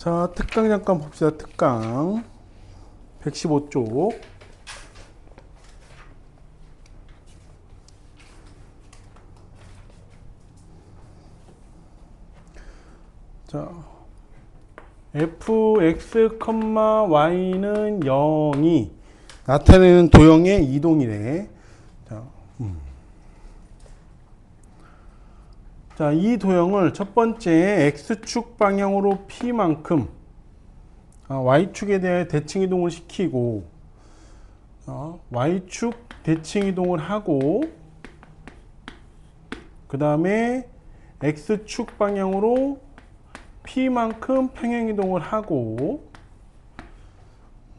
자, 특강 잠깐 봅시다. 특강 115쪽. 자, fx, y는 0이 나타내는 도형의 이동이래. 자, 자, 이 도형을 첫 번째 x축 방향으로 p만큼 y축에 대해 대칭 이동을 시키고 y축 대칭 이동을 하고 그 다음에 x축 방향으로 p만큼 평행 이동을 하고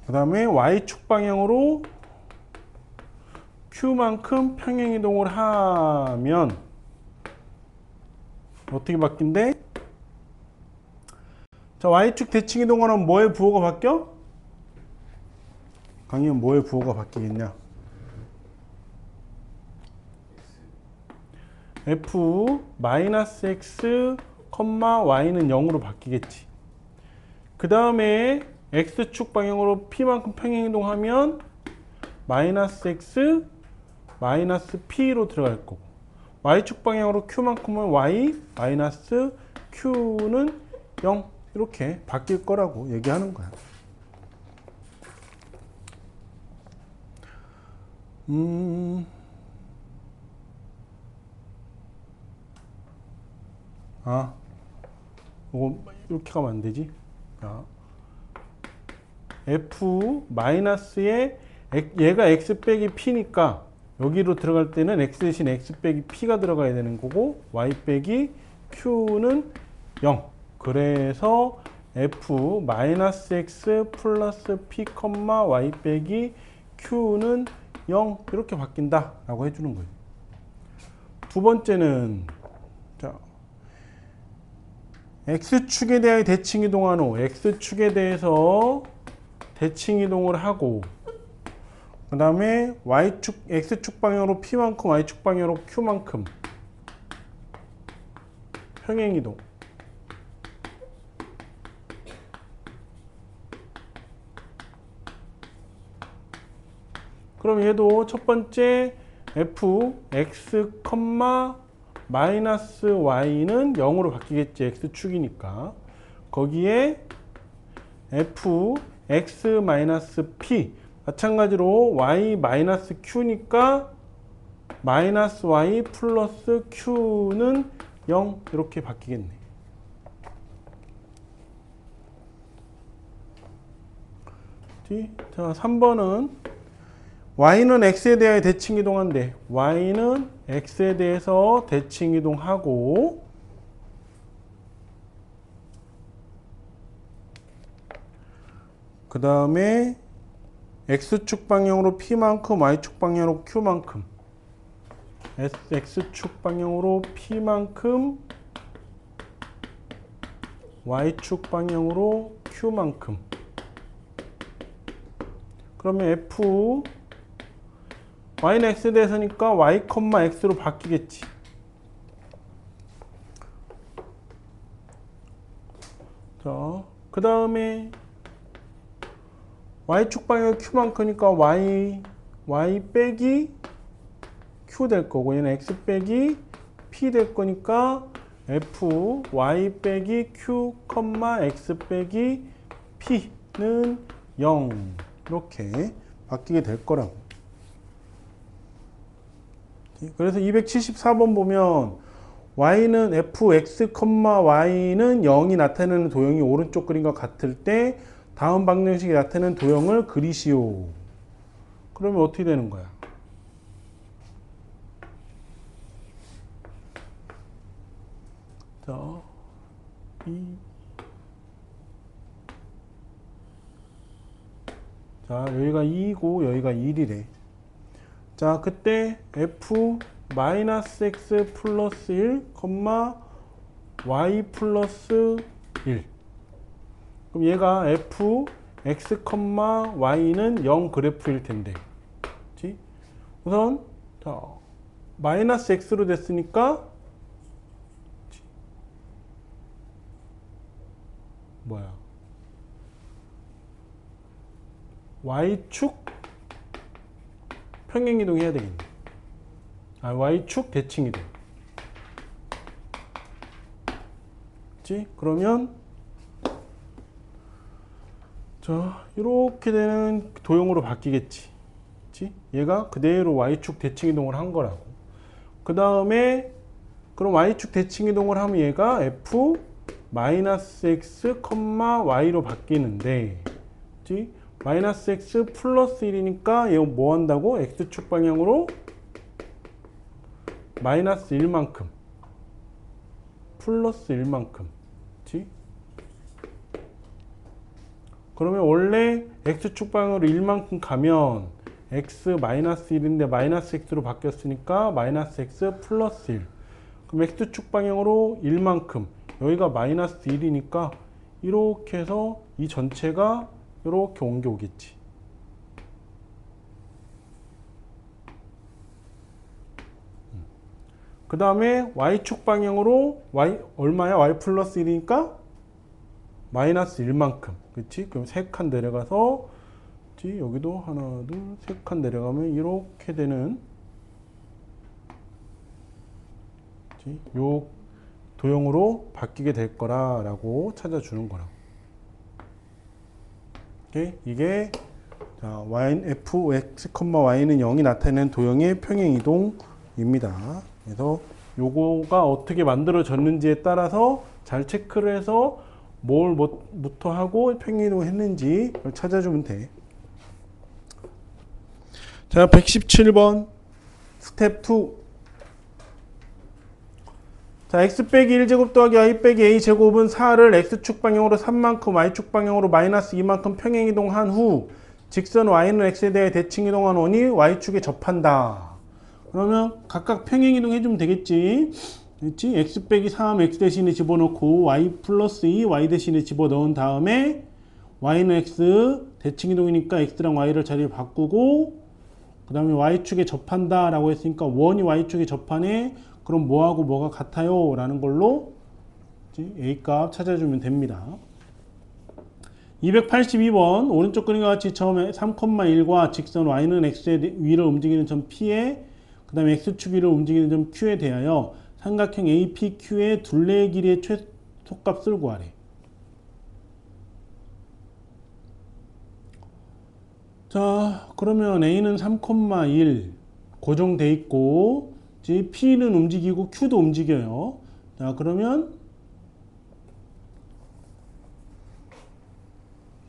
그 다음에 y축 방향으로 q만큼 평행 이동을 하면 어떻게 바뀐대? 자, y축 대칭 이동하면 뭐의 부호가 바뀌어? 강의는 뭐의 부호가 바뀌겠냐? f-x, y는 0으로 바뀌겠지. 그 다음에 x축 방향으로 p만큼 평행 이동하면 -x, -p로 들어갈 거고 y축 방향으로 q만큼은 y, -q는 0 이렇게 바뀔 거라고 얘기하는 거야. 이거 이렇게 가면 안 되지. f-에 얘가 x 빼기 p니까 여기로 들어갈 때는 x 대신 x 빼기 p가 들어가야 되는 거고 y 빼기 q는 0. 그래서 f-x 플러스 p, y 빼기 q는 0 이렇게 바뀐다 라고 해주는 거예요. 두 번째는 자, x축에 대해 대칭 이동한 후 x축에 대해서 대칭 이동을 하고 그 다음에 y축, x축 방향으로 p만큼 y축 방향으로 q만큼 평행 이동. 그럼 얘도 첫 번째 f-x, y는 0으로 바뀌겠지. x축이니까. 거기에 f-x-p 마찬가지로 y-q니까 -y 플러스 q는 0 이렇게 바뀌겠네. 자, 3번은 y는 x에 대해 대칭 이동한대. y는 x에 대해서 대칭 이동하고 그 다음에 x축 방향으로 p만큼 y축 방향으로 q만큼 x축 방향으로 p만큼 y축 방향으로 q만큼 그러면 f y는 x에 대해서니까 y, x로 바뀌겠지. 자, 그 다음에 y축 방향 q만큼이니까 y 빼기 q 될 거고 얘는 x 빼기 p 될 거니까 f y 빼기 q, x 빼기 p는 0 이렇게 바뀌게 될 거라고. 그래서 274번 보면 y는 fx, y는 0이 나타내는 도형이 오른쪽 그림과 같을 때 다음 방정식이 나타내는 도형을 그리시오. 그러면 어떻게 되는 거야? 자, 여기가 2이고 여기가 1이래. 자, 그때 f-x 플러스 1, y 플러스 1. 그럼 얘가 f-x, y는 0 그래프일 텐데. 그치? 우선, 자, 마이너스 x로 됐으니까, 뭐야? y축 평행이동 해야 되겠네. y축 대칭이동. 그치? 그러면 자, 이렇게 되는 도형으로 바뀌겠지. 그치? 얘가 그대로 y축 대칭이동을 한 거라고. 그 다음에 그럼 y축 대칭이동을 하면 얘가 f x, y로 바뀌는데, 그치? 마이너스 x 플러스 1이니까 얘 뭐 한다고? x축 방향으로 마이너스 1만큼 플러스 1만큼. 그치? 그러면 원래 x축 방향으로 1만큼 가면 x 마이너스 1인데 마이너스 x로 바뀌었으니까 마이너스 x 플러스 1. 그럼 x축 방향으로 1만큼, 여기가 마이너스 1이니까 이렇게 해서 이 전체가 이렇게 옮겨오겠지. 그 다음에 y축 방향으로 y 얼마야? y 플러스 1이니까 마이너스 1만큼. 그치? 그럼 3칸 내려가서, 그치? 여기도 하나, 둘, 3칸 내려가면 이렇게 되는, 그치? 요 도형으로 바뀌게 될 거라고 찾아주는 거라고. 오케이? 이게 자, fx, y는 0이 나타내는 도형의 평행이동입니다. 그래서 요거가 어떻게 만들어졌는지에 따라서 잘 체크를 해서 뭘부터 하고 평행이동을 했는지 찾아주면 돼. 자, 117번 스텝 2. 자, x 빼기 1제곱 더하기 y 빼기 a제곱은 4를 x축 방향으로 3만큼 y축 방향으로 마이너스 2만큼 평행이동한 후 직선 y는 x에 대해 대칭이동한 원이 y축에 접한다. 그러면 각각 평행이동 해주면 되겠지. 그렇지? x 빼기 3 x 대신에 집어넣고 y 플러스 2 y 대신에 집어넣은 다음에 y는 x 대칭이동이니까 x랑 y를 자리를 바꾸고 그 다음에 y축에 접한다 라고 했으니까 원이 y축에 접하네. 그럼 뭐하고 뭐가 같아요? 라는 걸로 A값 찾아주면 됩니다. 282번 오른쪽 그림과 같이 처음에 3,1과 직선 y는 x의 위를 움직이는 점 P에 그 다음에 x축 위를 움직이는 점 Q에 대하여 삼각형 APQ의 둘레의 길이의 최소값을 구하래. 자, 그러면 A는 3,1 고정돼 있고 P는 움직이고 Q도 움직여요. 자, 그러면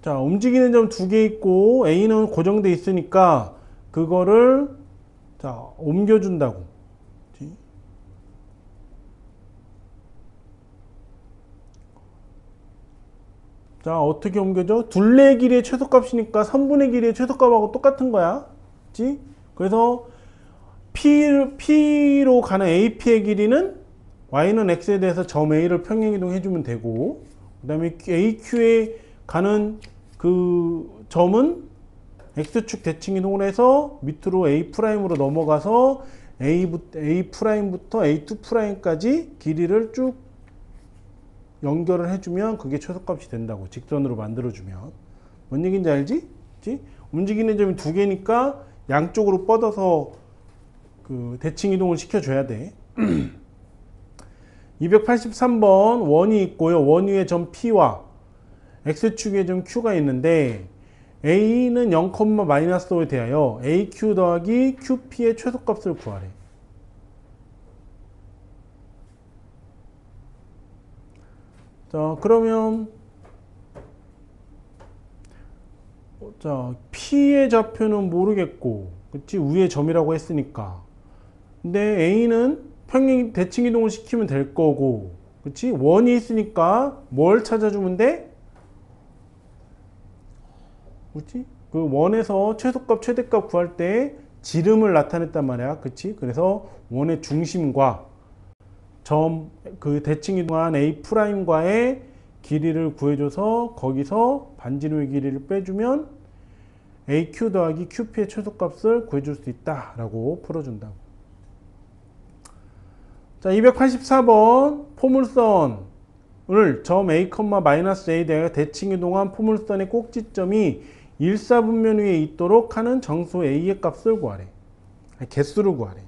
자, 움직이는 점 두 개 있고 A는 고정돼 있으니까 그거를 자, 옮겨준다고. 자, 어떻게 옮겨줘? 둘레의 길이의 최소값이니까 선분의 길이의 최소값하고 똑같은 거야. 그치? 그래서 P로 가는 AP의 길이는 Y는 X에 대해서 점 A를 평행이동 해주면 되고 그 다음에 AQ에 가는 그 점은 X축 대칭이동을 해서 밑으로 A'으로 넘어가서 A'부터 A2'까지 길이를 쭉 연결을 해주면 그게 최소값이 된다고. 직선으로 만들어주면. 뭔 얘기인지 알지? 그치? 움직이는 점이 두 개니까 양쪽으로 뻗어서 그 대칭 이동을 시켜줘야 돼. 283번 원이 있고요. 원 위에 점 P와 X축에 점 Q가 있는데 A는 0,-5에 대하여 AQ 더하기 QP의 최소값을 구하래. 자, 그러면 자, P의 좌표는 모르겠고, 그치? 위에 점이라고 했으니까. 근데 A는 평행 대칭 이동을 시키면 될 거고, 그치? 원이 있으니까 뭘 찾아주면 돼? 그치? 그 원에서 최소값, 최대값 구할 때 지름을 나타냈단 말이야. 그치? 그래서 원의 중심과 점, 그 대칭 이동한 A'과의 길이를 구해줘서 거기서 반지름의 길이를 빼주면 AQ 더하기 QP의 최소값을 구해줄 수 있다라고 풀어준다고. 자, 284번 포물선을 점 A, -A에 대하여 대칭 이동한 포물선의 꼭지점이 일사분면 위에 있도록 하는 정수 A의 값을 구하래. 개수를 구하래.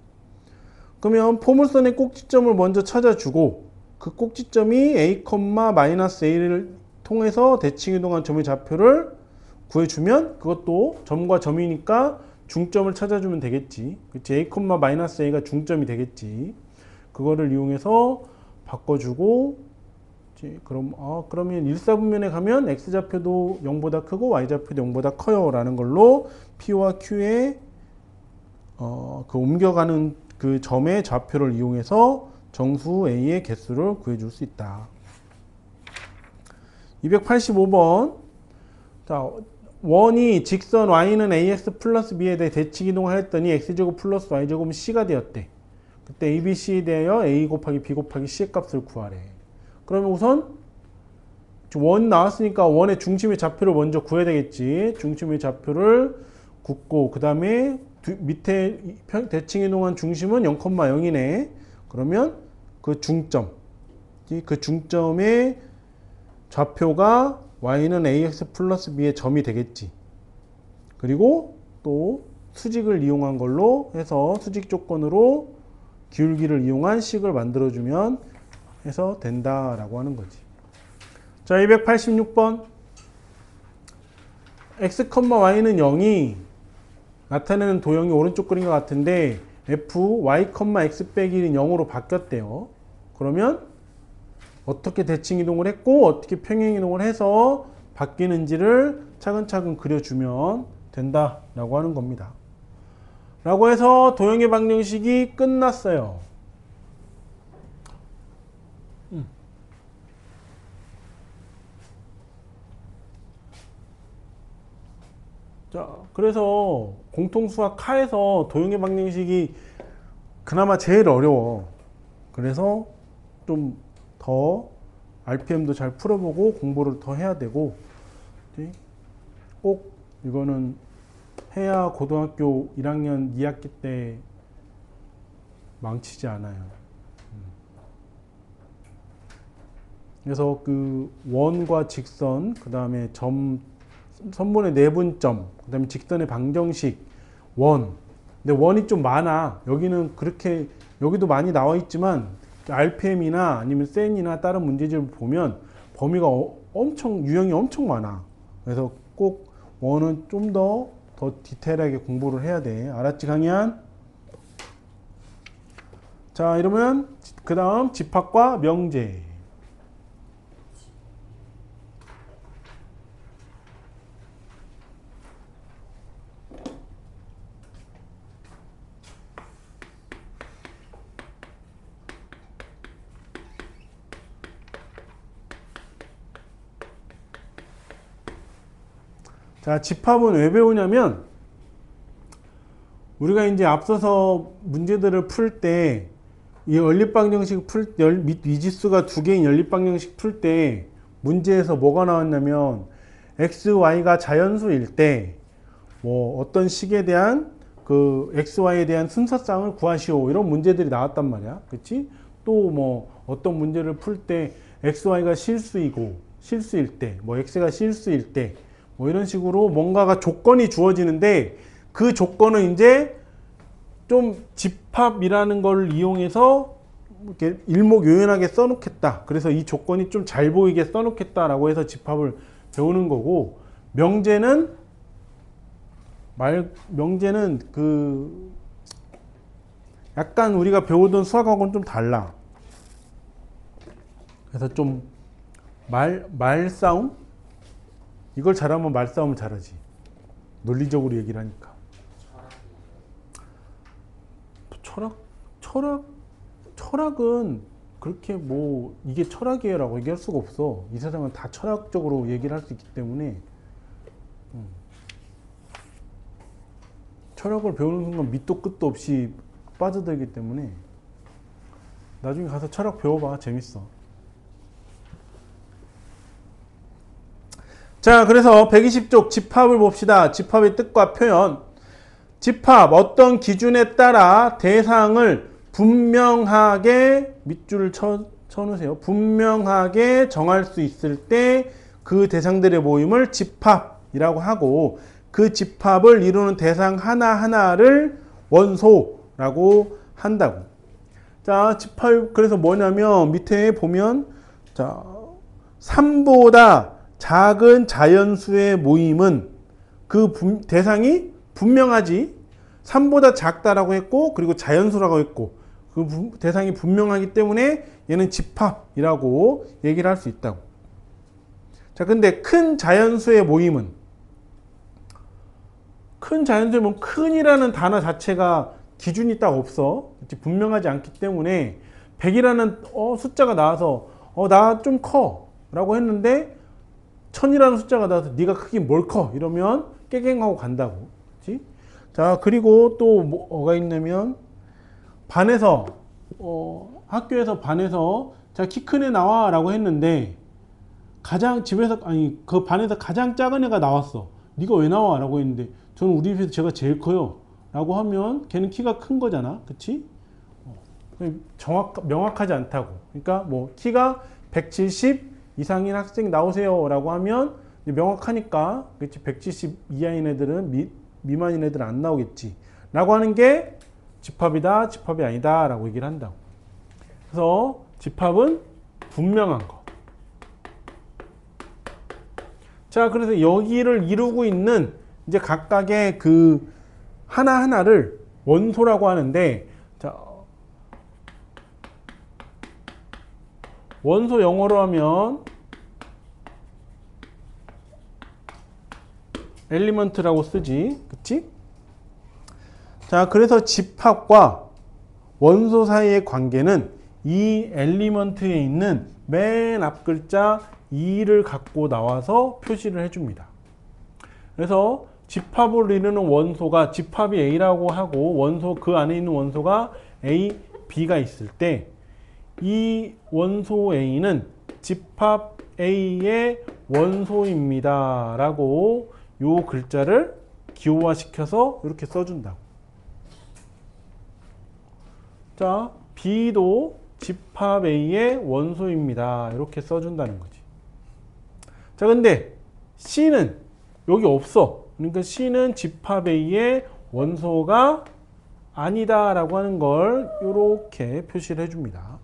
그러면 포물선의 꼭지점을 먼저 찾아주고 그 꼭지점이 A, A를 통해서 대칭이동한 점의 좌표를 구해주면 그것도 점과 점이니까 중점을 찾아주면 되겠지. 그치? A, A가 중점이 되겠지. 그거를 이용해서 바꿔주고 그러면 일사분면에 가면 X좌표도 0보다 크고 Y좌표도 0보다 커요 라는 걸로 P와 Q의 그 옮겨가는 그 점의 좌표를 이용해서 정수 A의 개수를 구해줄 수 있다. 285번. 자, 원이 직선 Y는 AX 플러스 B에 대해 대칭이동을 했더니 X제곱 플러스 Y제곱은 C가 되었대. 그때 ABC에 대하여 A 곱하기 B 곱하기 C의 값을 구하래. 그러면 우선 원 나왔으니까 원의 중심의 좌표를 먼저 구해야 되겠지. 중심의 좌표를 굽고 그 다음에 밑에 대칭이동한 중심은 0,0이네. 그러면 그 중점, 그 중점의 좌표가 Y는 AX 플러스 B의 점이 되겠지. 그리고 또 수직을 이용한 걸로 해서 수직 조건으로 기울기를 이용한 식을 만들어주면 해서 된다라고 하는 거지. 자, 286번. X, Y는 0이 나타내는 도형이 오른쪽 그림과 같은데 F, Y, X 빼기 1은 0으로 바뀌었대요. 그러면 어떻게 대칭 이동을 했고 어떻게 평행 이동을 해서 바뀌는지를 차근차근 그려주면 된다라고 하는 겁니다. 라고 해서 도형의 방정식이 끝났어요. 자, 그래서 공통수학 카에서 도형의 방정식이 그나마 제일 어려워. 그래서 좀 더 RPM도 잘 풀어보고 공부를 더 해야 되고 꼭 이거는 해야 고등학교 1학년 2학기 때 망치지 않아요. 그래서 그 원과 직선, 그 다음에 선분의 내분점, 그 다음에 직선의 방정식, 원. 근데 원이 좀 많아. 여기는 그렇게, 여기도 많이 나와 있지만 RPM이나 아니면 센이나 다른 문제집을 보면 범위가 유형이 엄청 많아. 그래서 꼭 원은 좀 더 디테일하게 공부를 해야 돼. 알았지, 강의한? 자, 이러면 그 다음 집합과 명제. 자, 집합은 왜 배우냐면 우리가 이제 앞서서 문제들을 풀 때 이 연립방정식 미지수가 두 개인 연립방정식 풀 때 문제에서 뭐가 나왔냐면 x, y가 자연수일 때 뭐 어떤 식에 대한 그 x, y에 대한 순서쌍을 구하시오 이런 문제들이 나왔단 말이야. 그치? 또 뭐 어떤 문제를 풀 때 x, y가 실수일 때 뭐 x가 실수일 때 뭐 이런 식으로 뭔가가 조건이 주어지는데 그 조건은 이제 좀 집합이라는 걸 이용해서 이렇게 일목요연하게 써놓겠다. 그래서 이 조건이 좀 잘 보이게 써놓겠다라고 해서 집합을 배우는 거고, 명제는 그 약간 우리가 배우던 수학하고는 좀 달라. 그래서 좀 말싸움? 이걸 잘하면 말싸움을 잘하지. 논리적으로 얘기를 하니까. 철학은 그렇게 뭐 이게 철학이에요 라고 얘기할 수가 없어. 이 세상은 다 철학적으로 얘기를 할 수 있기 때문에 철학을 배우는 순간 밑도 끝도 없이 빠져들기 때문에 나중에 가서 철학 배워봐. 재밌어. 자, 그래서 120쪽 집합을 봅시다. 집합의 뜻과 표현. 집합, 어떤 기준에 따라 대상을 분명하게 밑줄을 쳐놓으세요. 분명하게 정할 수 있을 때 그 대상들의 모임을 집합이라고 집합이라고 하고 그 집합을 이루는 대상 하나하나를 원소라고 한다고. 자, 집합 그래서 뭐냐면 밑에 보면 자, 3보다 작은 자연수의 모임은 그 대상이 분명하지. 3보다 작다라고 했고 그리고 자연수라고 했고 그 대상이 분명하기 때문에 얘는 집합이라고 얘기를 할 수 있다고. 자, 근데 큰 자연수의 모임은 큰이라는 단어 자체가 기준이 딱 없어. 분명하지 않기 때문에 100이라는 숫자가 나와서 나 좀 커 라고 했는데 1000이라는 숫자가 나와서 네가 크긴 뭘 커 이러면 깨갱하고 간다고. 그치? 자, 그리고 또 뭐가 있냐면 반에서 학교에서 반에서 자, 키 큰 애 나와 라고 했는데 그 반에서 가장 작은 애가 나왔어. 네가 왜 나와 라고 했는데 저는 우리 집에서 제가 제일 커요 라고 하면 걔는 키가 큰 거잖아. 그치? 명확하지 않다고. 그러니까 뭐 키가 170 이상인 학생 나오세요 라고 하면 명확하니까 그치? 170 이하인 애들은 미만인 애들은 안 나오겠지 라고 하는 게 집합이다 집합이 아니다 라고 얘기를 한다고. 그래서 집합은 분명한 거. 자, 그래서 여기를 이루고 있는 이제 각각의 그 하나하나를 원소라고 하는데, 자, 원소 영어로 하면 엘리먼트라고 쓰지. 그치? 자, 그래서 집합과 원소 사이의 관계는 이 엘리먼트에 있는 맨 앞 글자 E를 갖고 나와서 표시를 해줍니다. 그래서 집합을 이루는 원소가 집합이 A라고 하고 원소 그 안에 있는 원소가 A, B가 있을 때 이 원소 A는 집합 A의 원소입니다 라고 요 글자를 기호화시켜서 이렇게 써준다고. 자, B도 집합 A의 원소입니다 이렇게 써준다는 거지. 자, 근데 C는 여기 없어. 그러니까 C는 집합 A의 원소가 아니다 라고 하는 걸 이렇게 표시를 해줍니다.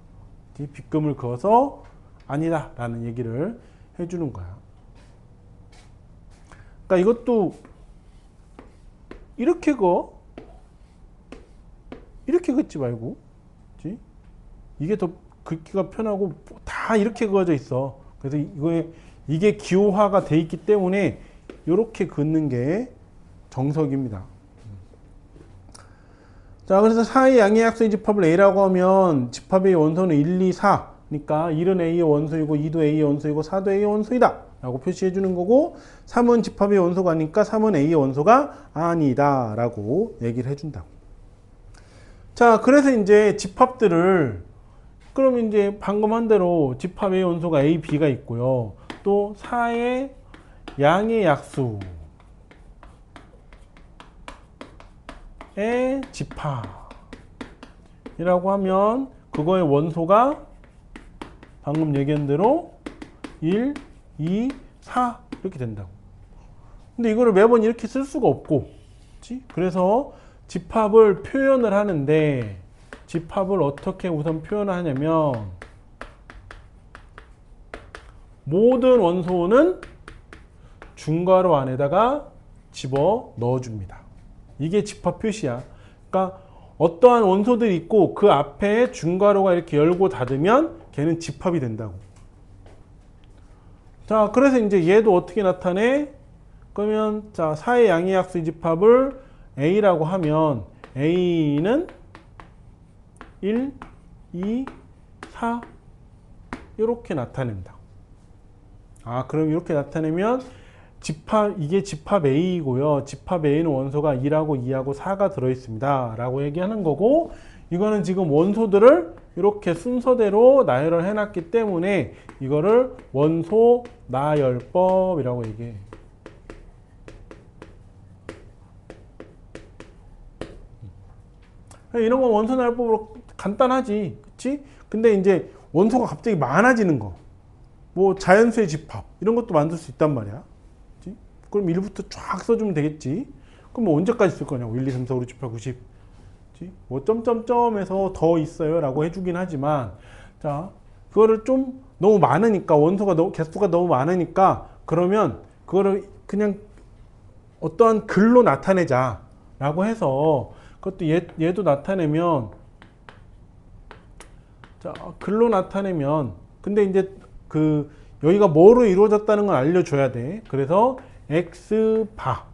빗금을 그어서 아니다 라는 얘기를 해주는 거야. 그러니까 이것도 이렇게 긋지 말고, 그치? 이게 더 긋기가 편하고 다 이렇게 그어져 있어. 그래서 이게 기호화가 돼 있기 때문에 이렇게 긋는 게 정석입니다. 자, 그래서 4의 양의 약수의 집합을 A라고 하면 집합의 원소는 1, 2, 4. 그러니까 1은 A의 원소이고 2도 A의 원소이고 4도 A의 원소이다 라고 표시해 주는 거고 3은 집합의 원소가 아니니까 3은 A의 원소가 아니다 라고 얘기를 해준다고. 자, 그래서 이제 집합들을 그럼 이제 방금 한 대로 집합의 원소가 A, B가 있고요. 또 4의 양의 약수의 집합이라고 하면 그거의 원소가 방금 얘기한 대로 1, 2, 4 이렇게 된다고. 근데 이거를 매번 이렇게 쓸 수가 없고, 그치? 그래서 집합을 표현을 하는데 집합을 어떻게 우선 표현을 하냐면 모든 원소는 중괄호 안에다가 집어 넣어줍니다. 이게 집합 표시야. 그러니까 어떠한 원소들이 있고 그 앞에 중괄호가 이렇게 열고 닫으면 걔는 집합이 된다고. 자, 그래서 이제 얘도 어떻게 나타내? 그러면 자, 4의 양의 약수의 집합을 A라고 하면 A는 1, 2, 4 이렇게 나타낸다. 아, 그럼 이렇게 나타내면 이게 집합 A이고요. 집합 A는 원소가 1하고 2하고 4가 들어있습니다 라고 얘기하는 거고, 이거는 지금 원소들을 이렇게 순서대로 나열을 해놨기 때문에 이거를 원소 나열법이라고 얘기해. 이런 건 원소 나열법으로 간단하지, 그치? 근데 이제 원소가 갑자기 많아지는 거, 뭐 자연수의 집합 이런 것도 만들 수 있단 말이야. 그치? 그럼 1부터 쫙 써주면 되겠지. 그럼 뭐 언제까지 쓸 거냐고. 1, 2, 3, 4, 5, 6, 7, 8, 90. 뭐 점점점에서 더 있어요 라고 해주긴 하지만, 자, 그거를 좀 너무 많으니까, 원소가 개수가 너무 많으니까, 그러면 그거를 그냥 어떠한 글로 나타내자 라고 해서, 그것도 얘도 나타내면, 자, 글로 나타내면, 근데 이제 여기가 뭐로 이루어졌다는 걸 알려줘야 돼. 그래서 x바,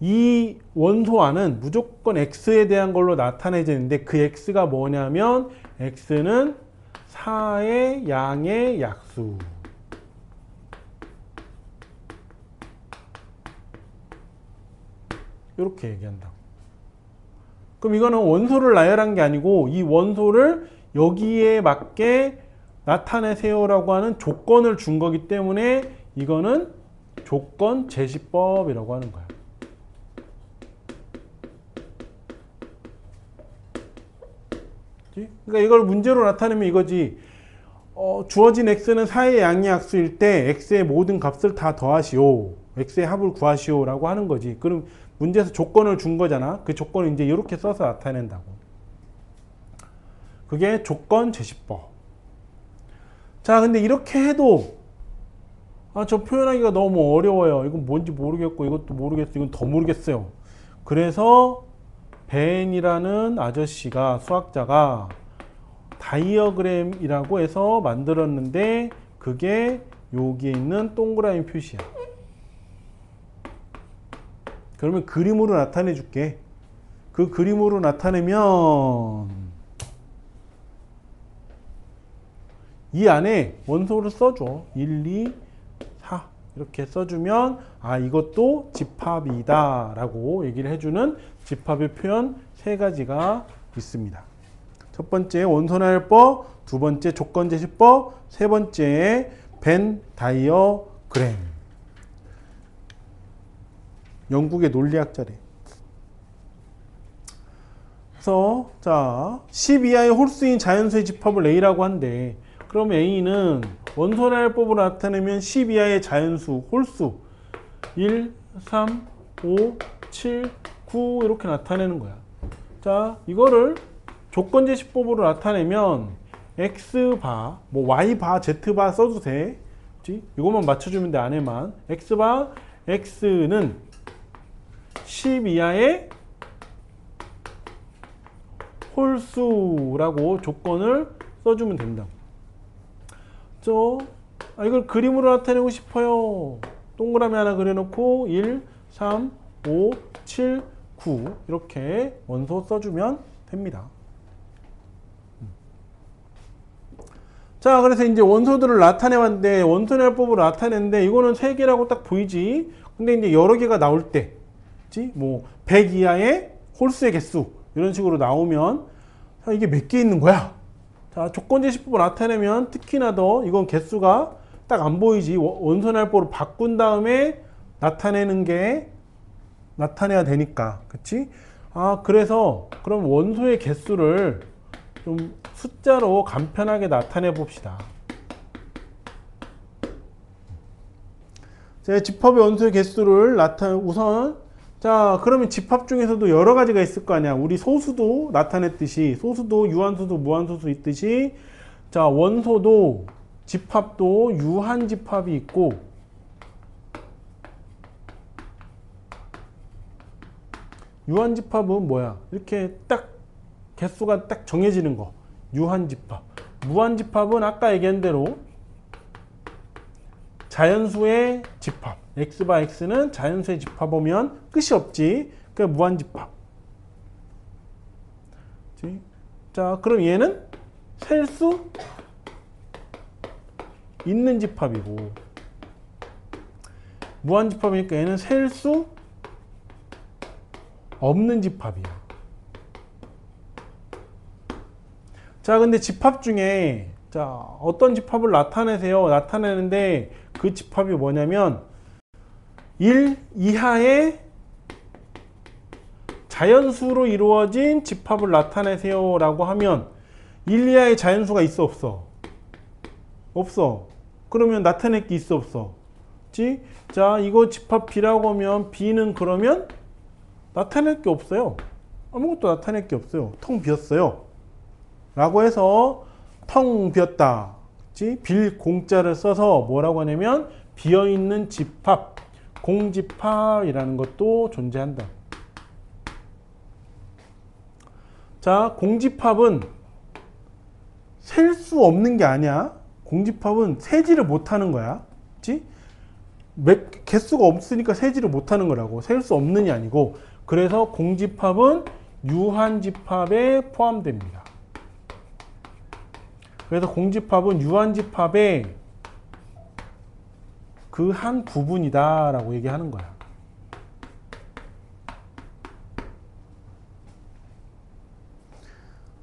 이 원소 안은 무조건 x에 대한 걸로 나타내지는데, 그 x가 뭐냐면 x는 4의 양의 약수. 이렇게 얘기한다. 그럼 이거는 원소를 나열한 게 아니고, 이 원소를 여기에 맞게 나타내세요라고 하는 조건을 준 거기 때문에, 이거는 조건 제시법이라고 하는 거야. 그러니까 이걸 문제로 나타내면 이거지. 주어진 x는 4의 양의 약수일 때 x의 모든 값을 다 더하시오. x의 합을 구하시오 라고 하는 거지. 그럼 문제에서 조건을 준 거잖아. 그 조건을 이제 이렇게 써서 나타낸다고. 그게 조건 제시법. 자, 근데 이렇게 해도 저 표현하기가 너무 어려워요. 이건 뭔지 모르겠고 이것도 모르겠어요. 이건 더 모르겠어요. 그래서 벤이라는 아저씨가, 수학자가 다이어그램이라고 해서 만들었는데, 그게 여기에 있는 동그라미 표시야. 그러면 그림으로 나타내 줄게. 그 그림으로 나타내면 이 안에 원소를 써줘. 1, 2, 4 이렇게 써주면 이것도 집합이다 라고 얘기를 해주는 집합의 표현 세 가지가 있습니다. 첫 번째 원소나열법, 두 번째 조건제시법, 세 번째 벤 다이어그램. 영국의 논리학자래. 그래서 자, 10 이하의 홀수인 자연수의 집합을 A라고 한대. 그럼 A는 원소나열법으로 나타내면 10 이하의 자연수, 홀수 1, 3, 5, 7, 9 이렇게 나타내는 거야. 자, 이거를 조건제시법으로 나타내면 x바, 뭐 y바, z바 써도 돼. 그치? 이것만 맞춰주면 돼, 안에만. x바, x는 10 이하의 홀수라고 조건을 써주면 된다. 이걸 그림으로 나타내고 싶어요. 동그라미 하나 그려놓고 1, 3, 5, 7, 9 이렇게 원소 써주면 됩니다. 자, 그래서 이제 원소들을 나타내봤는데, 원소나열법으로 나타냈는데, 이거는 3개라고 딱 보이지. 근데 이제 여러 개가 나올 때, 뭐 100 이하의 홀수의 개수 이런 식으로 나오면, 자, 이게 몇 개 있는 거야? 자, 조건제시법을 나타내면 특히나 더 이건 개수가 딱 안 보이지. 원소나열법으로 바꾼 다음에 나타내야 되니까. 그치? 그래서 그럼 원소의 개수를 좀 숫자로 간편하게 나타내 봅시다. 제 집합의 원소의 개수를 우선, 자, 그러면 집합 중에서도 여러 가지가 있을 거 아니야. 우리 소수도 나타냈듯이, 소수도 유한소수, 무한소수 있듯이, 자, 원소도 집합도 유한집합이 있고, 유한집합은 뭐야? 이렇게 딱 개수가 딱 정해지는 거. 유한집합. 무한집합은 아까 얘기한 대로 자연수의 집합. x바 x는 자연수의 집합이면 끝이 없지. 그러니까 무한집합. 자, 그럼 얘는 셀 수 있는 집합이고, 무한집합이니까 얘는 셀 수 없는 집합이야. 자, 근데 집합 중에, 자, 어떤 집합을 나타내세요? 나타내는데 그 집합이 뭐냐면 1 이하의 자연수로 이루어진 집합을 나타내세요 라고 하면 1 이하의 자연수가 있어 없어? 없어. 그러면 나타낼 게 있어 없어? 지? 자, 이거 집합 B라고 하면 B는 그러면 나타낼 게 없어요. 아무것도 나타낼 게 없어요. 텅 비었어요. 라고 해서 텅 비었다. 빌 공자를 써서 뭐라고 하냐면 비어있는 집합, 공집합이라는 것도 존재한다. 자, 공집합은 셀 수 없는 게 아니야. 공집합은 세지를 못하는 거야. 그치? 개수가 없으니까 세지를 못하는 거라고. 셀 수 없는이 아니고. 그래서 공집합은 유한집합에 포함됩니다. 그래서 공집합은 유한집합의 그 한 부분이다 라고 얘기하는 거야.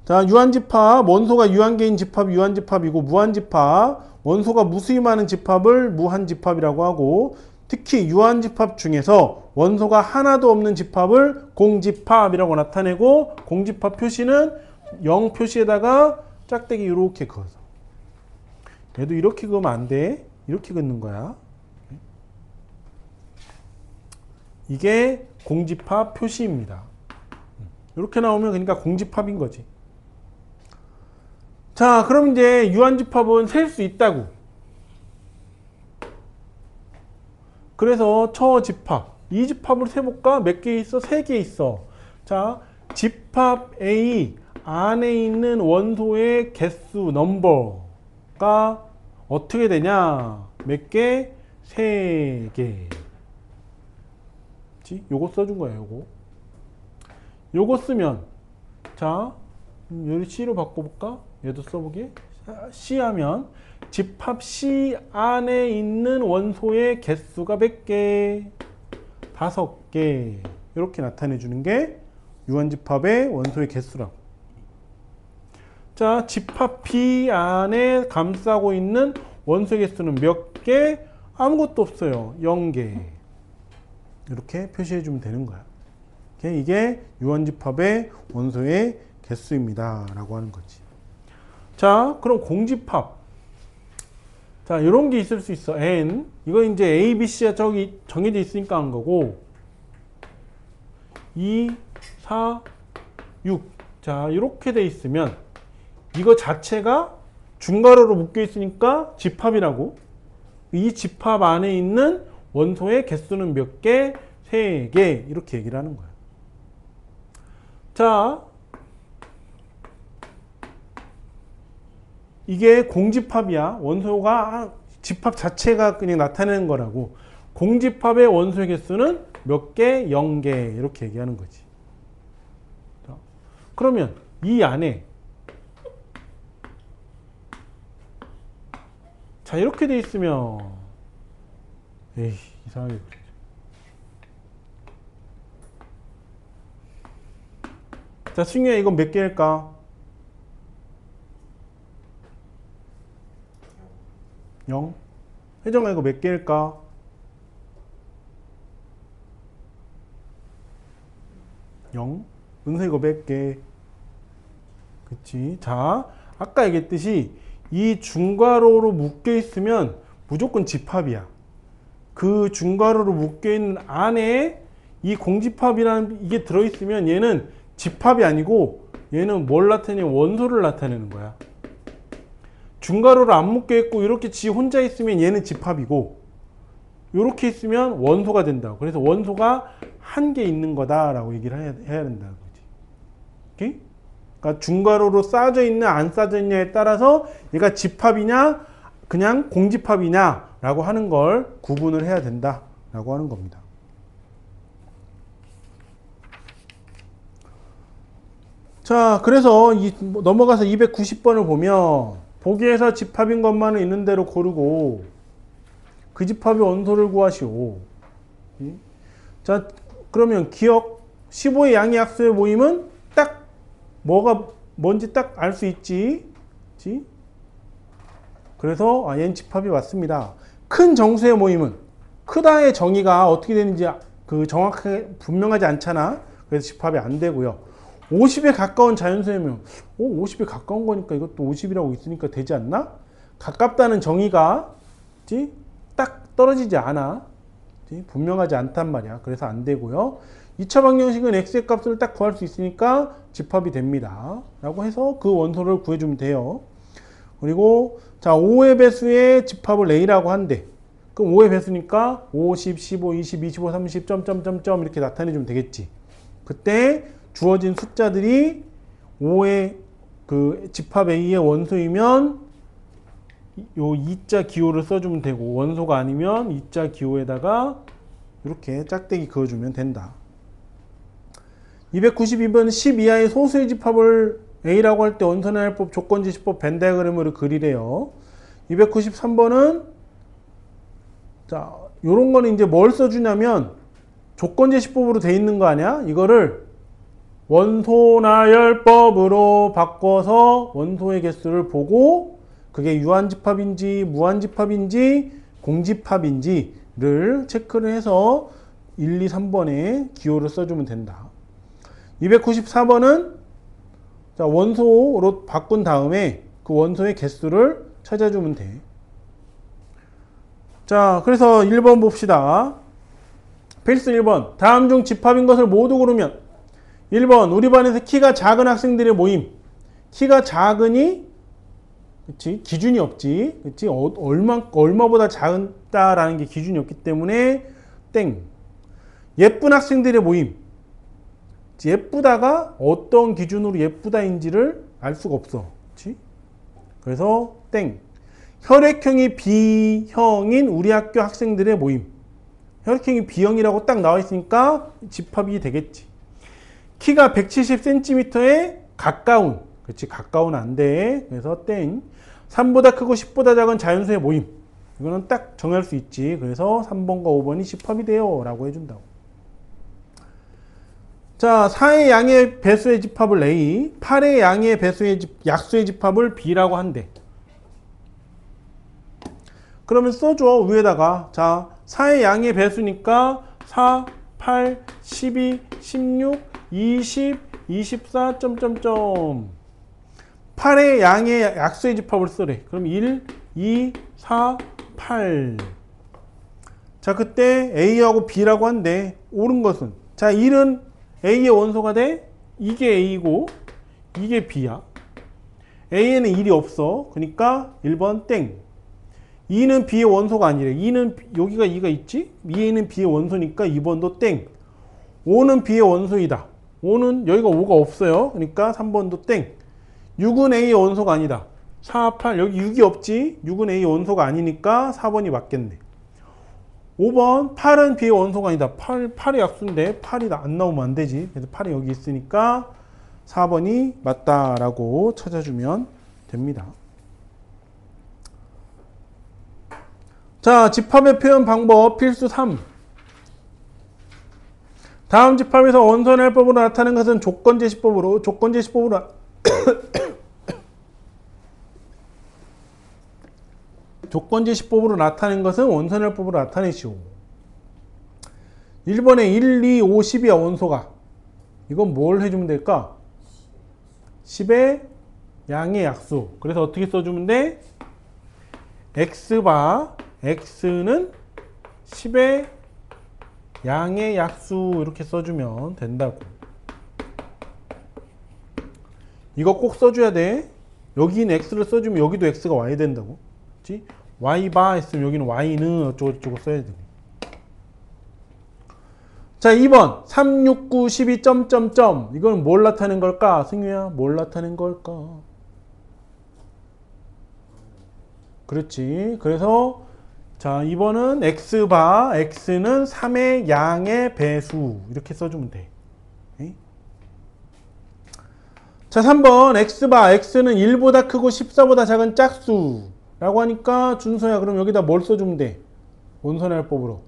자, 유한집합, 원소가 유한계인 집합 유한집합이고, 무한집합, 원소가 무수히 많은 집합을 무한집합이라고 하고, 특히 유한집합 중에서 원소가 하나도 없는 집합을 공집합이라고 나타내고, 공집합 표시는 0 표시에다가 짝대기 이렇게 그어서. 얘도 이렇게 그으면 안 돼. 이렇게 긋는 거야. 이게 공집합 표시입니다. 이렇게 나오면 그러니까 공집합인 거지. 자, 그럼 이제 유한집합은 셀 수 있다고. 그래서 처집합, 이 집합을 세볼까? 몇 개 있어? 3개 있어. 자, 집합 A 안에 있는 원소의 개수, 넘버가 어떻게 되냐? 몇 개? 3개. 요거 써준 거예요, 요거. 요거 쓰면, 자, 여기 C로 바꿔볼까? 얘도 써보게. C 하면 집합 C 안에 있는 원소의 개수가 몇 개? 5개. 이렇게 나타내 주는 게 유한집합의 원소의 개수라고. 자, 집합 B 안에 감싸고 있는 원소의 개수는 몇 개? 아무것도 없어요. 0개. 이렇게 표시해 주면 되는 거야. 이게 유한집합의 원소의 개수입니다 라고 하는 거지. 자, 그럼 공집합. 자, 이런 게 있을 수 있어. N. 이거 이제 A, B, C가 저기 정해져 있으니까 한 거고. 2, 4, 6. 자, 이렇게 돼 있으면 이거 자체가 중괄호로 묶여 있으니까 집합이라고. 이 집합 안에 있는 원소의 개수는 몇 개? 3개. 이렇게 얘기를 하는 거야. 자, 이게 공집합이야. 원소가 집합 자체가 그냥 나타내는 거라고. 공집합의 원소의 개수는 몇 개? 0개. 이렇게 얘기하는 거지. 자, 그러면 이 안에 자, 이렇게 돼 있으면 에이, 이상하게 그래. 자, 승유야, 이건 몇 개일까? 0. 혜정아, 이거 몇 개일까? 0. 은서 이거 몇 개? 그치? 자, 아까 얘기했듯이 이 중괄호로 묶여 있으면 무조건 집합이야. 그 중괄호로 묶여 있는 안에 이 공집합이라는 이게 들어있으면 얘는 집합이 아니고 얘는 뭘 나타내냐? 원소를 나타내는 거야. 중괄호로 안 묶여 있고 이렇게 지 혼자 있으면 얘는 집합이고, 이렇게 있으면 원소가 된다고. 그래서 원소가 한 개 있는 거다라고 얘기를 해야 된다는 거지. 오케이? 그러니까 중괄호로 쌓여져 있냐 안 쌓여져 있냐에 따라서 얘가 집합이냐 그냥 공집합이냐라고 하는 걸 구분을 해야 된다라고 하는 겁니다. 자, 그래서 넘어가서 290번을 보면 보기에서 집합인 것만은 있는 대로 고르고 그 집합의 원소를 구하시오. 자, 그러면 기억 15의 양의 약수의 모임은 딱 뭐가 뭔지 딱 알 수 있지. 그치? 그래서 얘는 집합이 맞습니다. 큰 정수의 모임은 크다의 정의가 어떻게 되는지 그 정확하게 분명하지 않잖아. 그래서 집합이 안 되고요. 50에 가까운 자연수의 모임, 50에 가까운 거니까 이것도 50이라고 있으니까 되지 않나? 가깝다는 정의가 딱 떨어지지 않아. 분명하지 않단 말이야. 그래서 안 되고요. 2차 방정식은 x의 값을 딱 구할 수 있으니까 집합이 됩니다. 라고 해서 그 원소를 구해주면 돼요. 그리고 자 5의 배수의 집합을 a라고 한대. 그럼 5의 배수니까 5, 10, 15, 20, 25, 30, 점점점점 이렇게 나타내주면 되겠지. 그때 주어진 숫자들이 5의 그 집합 a의 원소이면 요 2자 기호를 써주면 되고, 원소가 아니면 2자 기호에다가 이렇게 짝대기 그어주면 된다. 292번 10 이하의 소수의 집합을 a라고 할 때 원소의 해법 조건지시법 벤 다이어그램으로 그리래요. 293번은 자 요런 거는 이제 뭘 써주냐면 조건제시법으로 돼 있는 거 아니야? 이거를 원소나열법으로 바꿔서 원소의 개수를 보고 그게 유한집합인지 무한집합인지 공집합인지를 체크를 해서 1, 2, 3번에 기호를 써주면 된다. 294번은 자, 원소로 바꾼 다음에 그 원소의 개수를 찾아주면 돼. 자, 그래서 1번 봅시다. 필수 1번. 다음 중 집합인 것을 모두 고르면 1번 우리 반에서 키가 작은 학생들의 모임. 키가 작으니 그치? 기준이 없지. 그치? 얼마보다 작다라는 게 기준이 없기 때문에 땡. 예쁜 학생들의 모임. 예쁘다가 어떤 기준으로 예쁘다인지를 알 수가 없어. 그치? 그래서 땡. 혈액형이 B형인 우리 학교 학생들의 모임. 혈액형이 B형이라고 딱 나와 있으니까 집합이 되겠지. 키가 170cm에 가까운. 그렇지, 가까운 안 돼. 그래서 땡. 3보다 크고 10보다 작은 자연수의 모임. 이거는 딱 정할 수 있지. 그래서 3번과 5번이 집합이 돼요. 라고 해준다고. 자, 4의 양의 배수의 집합을 A, 8의 양의 배수의 약수의 집합을 B라고 한대. 그러면 써줘, 위에다가. 자, 4의 양의 배수니까 4, 8, 12, 16, 20, 24, 점점점. 8의 양의 약수의 집합을 쓰래. 그럼 1, 2, 4, 8. 자, 그때 A하고 B라고 한대. 옳은 것은. 자, 1은 A의 원소가 돼? 이게 A고, 이게 B야. A에는 1이 없어. 그러니까 1번 땡. 2는 B의 원소가 아니래. 2는, 여기가 2가 있지? 2에는 B의 원소니까 2번도 땡. 5는 B의 원소이다. 5는, 여기가 5가 없어요. 그러니까 3번도 땡. 6은 A의 원소가 아니다. 4, 8, 여기 6이 없지? 6은 A의 원소가 아니니까 4번이 맞겠네. 5번, 8은 B의 원소가 아니다. 8의 약수인데 8이 안 나오면 안 되지. 그래서 8이 여기 있으니까 4번이 맞다라고 찾아주면 됩니다. 자, 집합의 표현 방법 필수 3. 다음 집합에서 원소의 해법으로 나타낸 것은 조건제시법으로 조건제시법으로 나타낸 것은 원소의 해법으로 나타내시오. 1번에 1, 2, 5, 10이야 원소가. 이건 뭘 해주면 될까? 10의 양의 약수. 그래서 어떻게 써주면 돼? X바 X는 10의 양의 약수 이렇게 써주면 된다고. 이거 꼭 써줘야 돼. 여기는 X를 써주면 여기도 X가 와야 된다고. 그치? Y바 했으면 여기는 Y는 어쩌고저쩌고 써야 돼. 자, 2번 3, 6, 9, 12, 점점점. 이건 뭘 나타낸 걸까? 승유야, 뭘 나타낸 걸까? 그렇지. 그래서 자, 2번은 X바 X는 3의 양의 배수 이렇게 써주면 돼. 에이? 자, 3번 X바 X는 1보다 크고 14보다 작은 짝수 라고 하니까 준서야, 그럼 여기다 뭘 써주면 돼? 원소의 해법으로.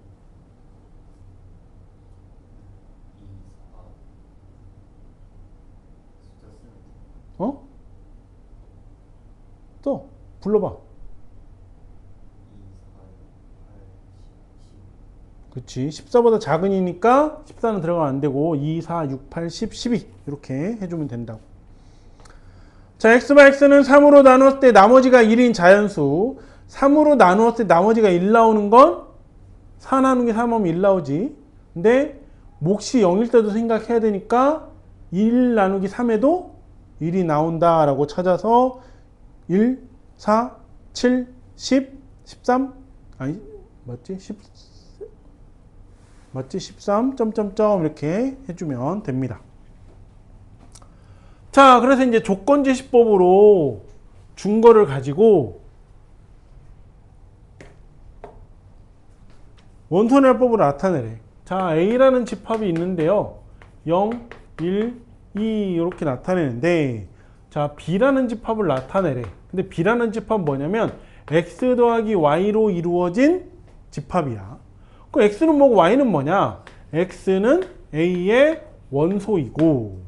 어? 또 불러봐. 그치. 14보다 작으니까 14는 들어가면 안 되고 2, 4, 6, 8, 10, 12 이렇게 해주면 된다고. 자, X바 X는 3으로 나누었을 때 나머지가 1인 자연수. 3으로 나누었을 때 나머지가 1 나오는 건 4 나누기 3하면 1 나오지. 근데 몫이 0일 때도 생각해야 되니까 1 나누기 3에도 1이 나온다 라고 찾아서 1, 4, 7, 10, 13 아니 맞지? 13 점점점 이렇게 해주면 됩니다. 자, 그래서 이제 조건제시법으로 준 거를 가지고 원소날법으로 나타내래. 자, A라는 집합이 있는데요. 0, 1, 2 이렇게 나타내는데, 자, B라는 집합을 나타내래. 근데 B라는 집합은 뭐냐면 X 더하기 Y로 이루어진 집합이야. 그 X는 뭐고 Y는 뭐냐? X는 A의 원소이고,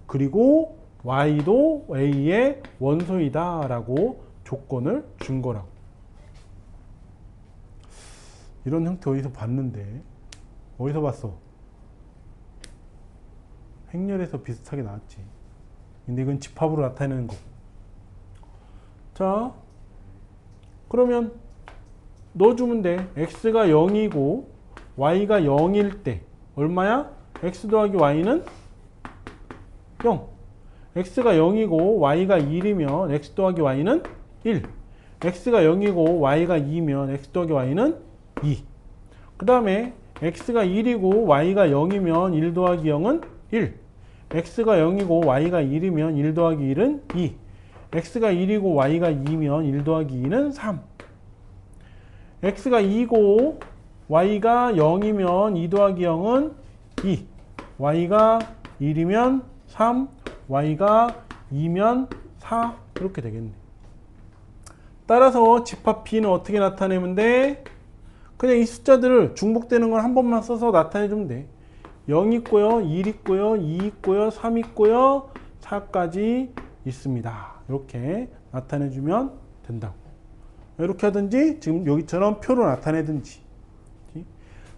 그리고 Y도 A의 원소이다 라고 조건을 준 거라고. 이런 형태 어디서 봤는데? 어디서 봤어? 행렬에서 비슷하게 나왔지. 근데 이건 집합으로 나타내는 거고. 자, 그러면 넣어주면 돼. X가 0이고 Y가 0일 때 얼마야? X 더하기 Y는 0. X가 0이고 Y가 1이면 X 더하기 Y는 1. X가 0이고 Y가 2면 X 더하기 Y는 2. 그 다음에 X가 1이고 Y가 0이면 1 더하기 0은 1. X가 0이고 Y가 1이면 1 더하기 1은 2. X가 1이고 Y가 2면 1 더하기 2는 3. X가 2고 Y가 0이면 2 더하기 0은 2. Y가 1이면 3. Y가 2면 4. 이렇게 되겠네. 따라서 집합 B는 어떻게 나타내면 돼? 그냥 이 숫자들을 중복되는 걸 한 번만 써서 나타내주면 돼. 0 있고요, 1 있고요, 2 있고요, 3 있고요, 4까지 있습니다. 이렇게 나타내주면 된다고. 이렇게 하든지 지금 여기처럼 표로 나타내든지.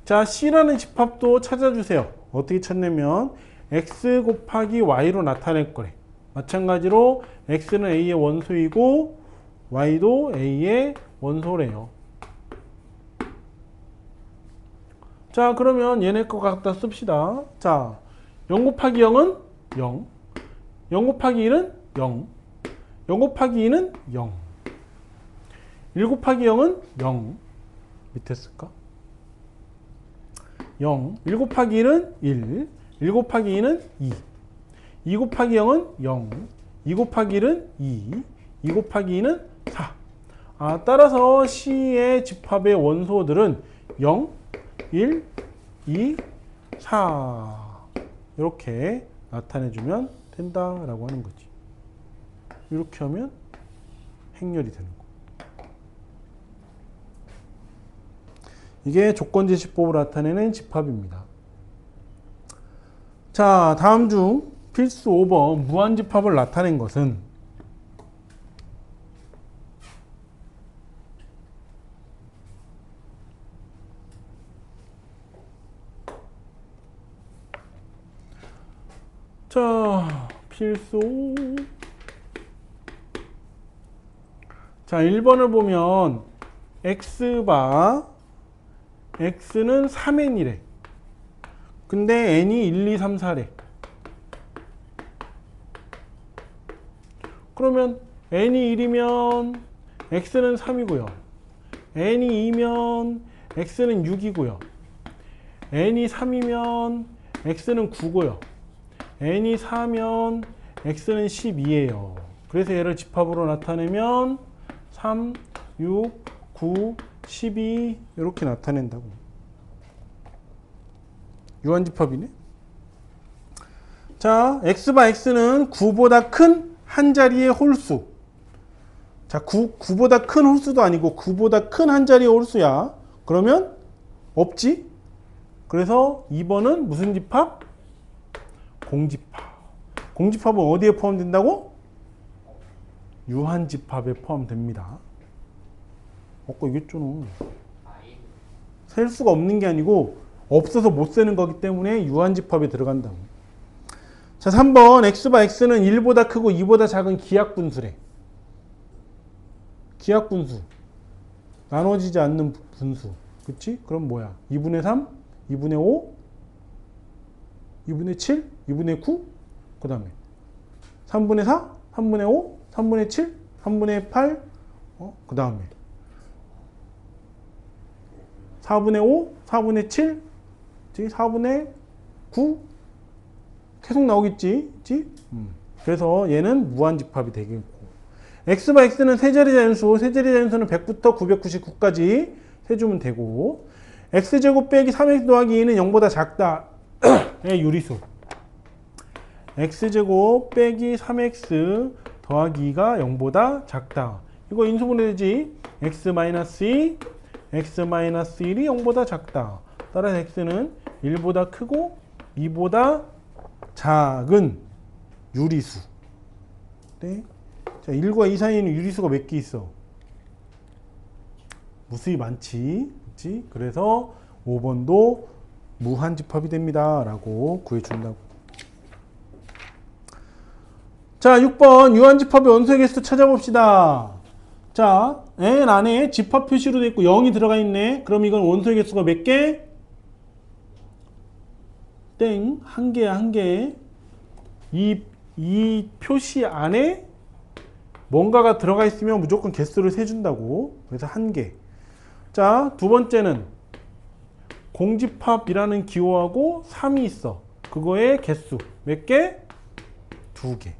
자, C라는 집합도 찾아주세요. 어떻게 찾냐면 X 곱하기 Y로 나타낼 거래. 마찬가지로 X는 A의 원소이고 Y도 A의 원소래요. 자, 그러면 얘네 거 갖다 씁시다. 자, 0 곱하기 0은 0. 0 곱하기 1은 0. 0 곱하기 2는 0. 1 곱하기 0은 0. 밑에 쓸까? 0. 1 곱하기 1은 1. 1 곱하기 2는 2. 2 곱하기 0은 0. 2 곱하기 1은 2. 2 곱하기 2는 4. 아, 따라서 C의 집합의 원소들은 0, 1, 2, 4 이렇게 나타내주면 된다라고 하는 거지. 이렇게 하면 행렬이 되는 거. 이게 조건제시법으로 나타내는 집합입니다. 자, 다음 중 필수 5번 무한집합을 나타낸 것은 자, 필수. 자, 1번을 보면 X바 X는 3n이래. 근데 n이 1, 2, 3, 4래. 그러면 n이 1이면 X는 3이고요. n이 2면 X는 6이고요. n이 3이면 X는 9고요. n이 4면 x는 12예요. 그래서 얘를 집합으로 나타내면 3, 6, 9, 12 이렇게 나타낸다고. 유한집합이네. 자, x바 x는 9보다 큰 한 자리의 홀수. 자, 9보다 큰 홀수도 아니고 9보다 큰 한 자리의 홀수야. 그러면 없지. 그래서 2번은 무슨 집합? 공집합. 공집합은 어디에 포함된다고? 유한집합에 포함됩니다. 아까 얘기했잖아. 셀 수가 없는 게 아니고 없어서 못 세는 거기 때문에 유한집합에 들어간다고. 자, 3번 x바 x는 1보다 크고 2보다 작은 기하분수래. 기하분수. 나눠지지 않는 분수. 그치? 그럼 뭐야? 2분의 3, 2분의 5, 2분의 7, 2분의 9, 그 다음에 3분의 4, 3분의 5, 3분의 7, 3분의 8, 그 다음에 4분의 5, 4분의 7, 4분의 9, 계속 나오겠지? 그치? 그래서 얘는 무한집합이 되겠고, x바 x는 세자리 자연수, 세자리 자연수는 100부터 999까지 세주면 되고, x제곱 빼기 3x 더하기 2는 0보다 작다. 의 유리수. x제곱 빼기 3x 더하기 2가 0보다 작다. 이거 인수분해되지. x-2, x-1이 0보다 작다. 따라서 x는 1보다 크고 2보다 작은 유리수. 네. 자, 1과 2 사이에는 유리수가 몇 개 있어? 무수히 많지. 그치? 그래서 5번도 무한집합이 됩니다. 라고 구해준다고. 자, 6번 유한집합의 원소의 개수 찾아봅시다. 자, n 안에 집합 표시로 되어 있고 0이 들어가 있네. 그럼 이건 원소의 개수가 몇 개? 땡, 한 개야, 한 개. 이 표시 안에 뭔가가 들어가 있으면 무조건 개수를 세준다고. 그래서 한 개. 자, 두 번째는 공집합이라는 기호하고 3이 있어. 그거의 개수 몇 개? 2개.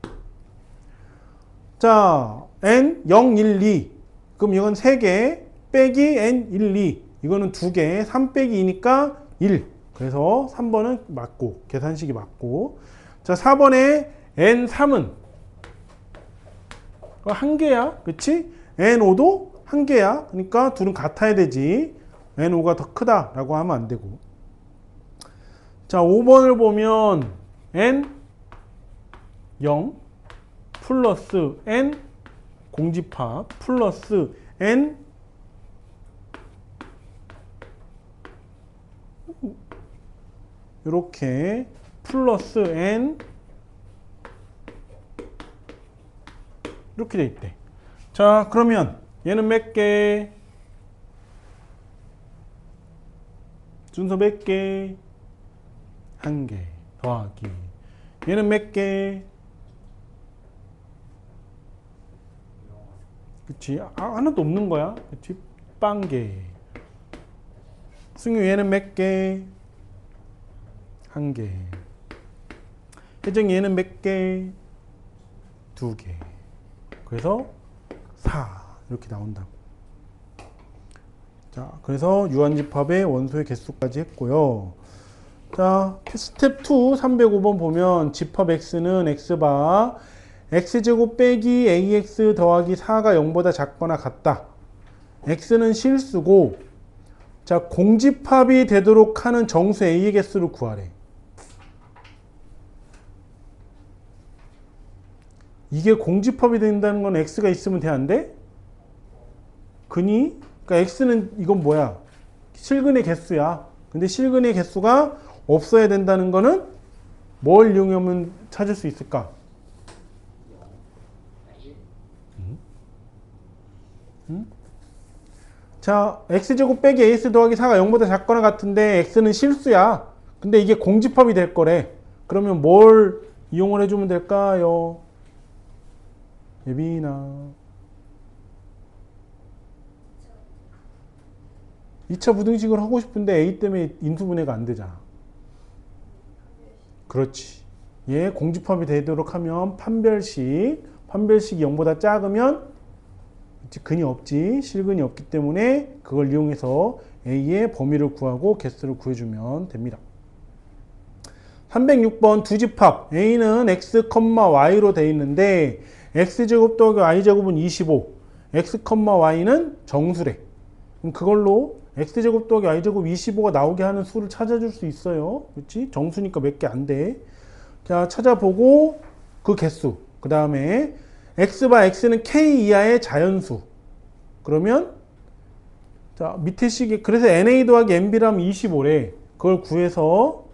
자, n 0, 1, 2. 그럼 이건 3개 빼기 n 1, 2. 이거는 2개. 3 빼기 2니까 1. 그래서 3번은 맞고, 계산식이 맞고. 자, 4번에 n3은 한 개야. 그치? n5도 한 개야. 그러니까 둘은 같아야 되지. n5가 더 크다라고 하면 안 되고. 자, 5번을 보면 n 0 플러스 n 공집합 플러스 n 이렇게 플러스 n 이렇게 돼 있대. 자, 그러면 얘는 몇 개? 순서 몇 개? 한 개 더하기. 얘는 몇 개? 그치? 하나도 없는 거야. 그치? 빵개. 승유 얘는 몇 개? 한 개. 혜정이 얘는 몇 개? 2개. 그래서 4 이렇게 나온다고. 자, 그래서 유한집합의 원소의 개수까지 했고요. 자, 스텝 2 305번 보면 집합 x는 x바 x제곱 빼기 ax 더하기 4가 0보다 작거나 같다. x는 실수고, 자, 공집합이 되도록 하는 정수 a의 개수를 구하래. 이게 공집합이 된다는 건 x가 있으면 돼, 안 돼? 그러니까 x는 이건 뭐야? 실근의 개수야. 근데 실근의 개수가 없어야 된다는 거는 뭘 이용하면 찾을 수 있을까? 자, x제곱 빼기 ax 더하기 4가 0보다 작거나 같은데 x는 실수야. 근데 이게 공집합이 될 거래. 그러면 뭘 이용을 해주면 될까요? 예빈아. 2차 부등식을 하고 싶은데 a 때문에 인수분해가 안 되잖아. 그렇지. 얘 공집합이 되도록 하면 판별식이 0보다 작으면 근이 없지. 실근이 없기 때문에 그걸 이용해서 a의 범위를 구하고 개수를 구해주면 됩니다. 306번 두집합 a는 x, y로 되어 있는데 x제곱 더하기 y제곱은 25, x, y는 정수래. 그럼 그걸로 x제곱 더하기 y제곱 25가 나오게 하는 수를 찾아줄 수 있어요. 그렇지? 정수니까 몇 개 안 돼. 자, 찾아보고 그 개수. 그 다음에 x바 x는 k 이하의 자연수. 그러면 자, 밑에 식이 그래서 na 더하기 nb라면 25래. 그걸 구해서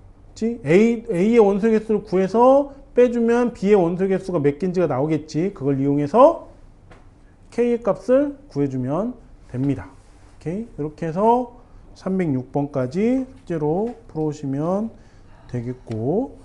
a의 원소의 개수를 구해서 빼주면 b의 원소의 개수가 몇 개인지가 나오겠지. 그걸 이용해서 k의 값을 구해주면 됩니다. 오케이? 이렇게 해서 306번까지 숙제로 풀어오시면 되겠고